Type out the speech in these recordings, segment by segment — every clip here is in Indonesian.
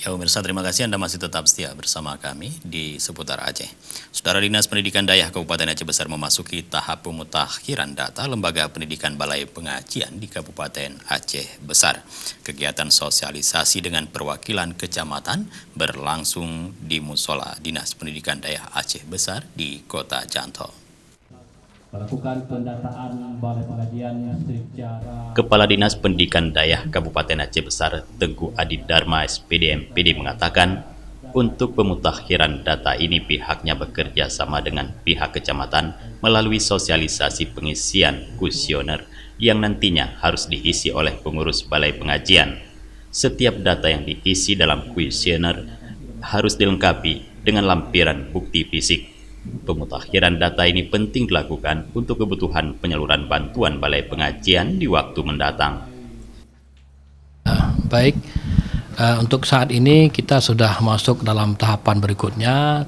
Ya pemirsa, terima kasih Anda masih tetap setia bersama kami di seputar Aceh. Saudara, Dinas Pendidikan Dayah Kabupaten Aceh Besar memasuki tahap pemutakhiran data Lembaga Pendidikan Balai Pengajian di Kabupaten Aceh Besar. Kegiatan sosialisasi dengan perwakilan kecamatan berlangsung di Musola Dinas Pendidikan Dayah Aceh Besar di Kota Janto. Melakukan pendataan balai pengajian secara... Kepala Dinas Pendidikan Dayah Kabupaten Aceh Besar, Teguh Adi Dharma SPD MPD mengatakan, untuk pemutakhiran data ini pihaknya bekerja sama dengan pihak kecamatan melalui sosialisasi pengisian kuesioner yang nantinya harus diisi oleh pengurus balai pengajian. Setiap data yang diisi dalam kuesioner harus dilengkapi dengan lampiran bukti fisik. Pemutakhiran data ini penting dilakukan untuk kebutuhan penyaluran bantuan balai pengajian di waktu mendatang. Baik, untuk saat ini kita sudah masuk dalam tahapan berikutnya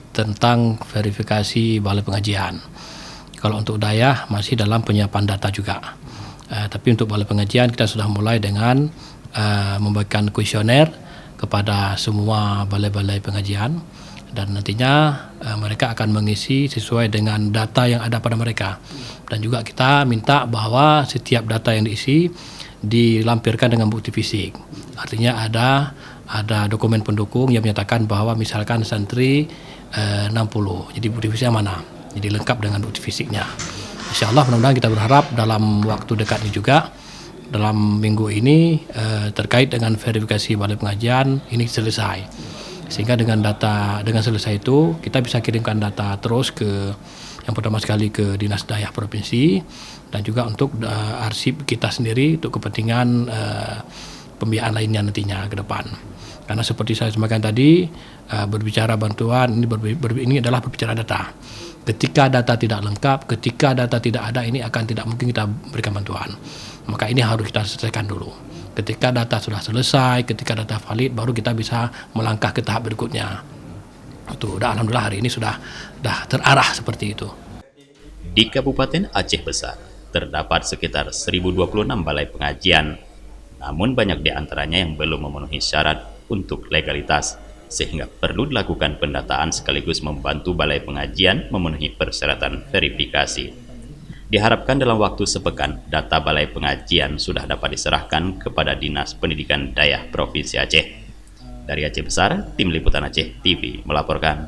tentang verifikasi balai pengajian. Kalau untuk Dayah masih dalam penyiapan data juga. Tapi untuk balai pengajian kita sudah mulai dengan membagikan kuesioner kepada semua balai-balai pengajian. Dan nantinya mereka akan mengisi sesuai dengan data yang ada pada mereka. Dan juga kita minta bahwa setiap data yang diisi dilampirkan dengan bukti fisik. Artinya ada dokumen pendukung yang menyatakan bahwa misalkan santri 60. Jadi bukti fisiknya mana? Jadi lengkap dengan bukti fisiknya. Insya Allah mudah-mudahan kita berharap dalam waktu dekat ini juga, dalam minggu ini terkait dengan verifikasi balai pengajian ini selesai. Sehingga dengan selesai itu kita bisa kirimkan data terus ke yang pertama sekali ke Dinas Dayah Provinsi dan juga untuk arsip kita sendiri untuk kepentingan pembiayaan lainnya nantinya ke depan. Karena seperti saya sampaikan tadi, berbicara bantuan ini adalah berbicara data. Ketika data tidak lengkap, ketika data tidak ada, ini akan tidak mungkin kita berikan bantuan. Maka ini harus kita selesaikan dulu. Ketika data sudah selesai, ketika data valid, baru kita bisa melangkah ke tahap berikutnya. Alhamdulillah hari ini sudah terarah seperti itu. Di Kabupaten Aceh Besar, terdapat sekitar 1026 balai pengajian. Namun banyak di antaranya yang belum memenuhi syarat untuk legalitas, sehingga perlu dilakukan pendataan sekaligus membantu balai pengajian memenuhi persyaratan verifikasi. Diharapkan dalam waktu sepekan, data balai pengajian sudah dapat diserahkan kepada Dinas Pendidikan Dayah Provinsi Aceh. Dari Aceh Besar, Tim Liputan Aceh TV melaporkan.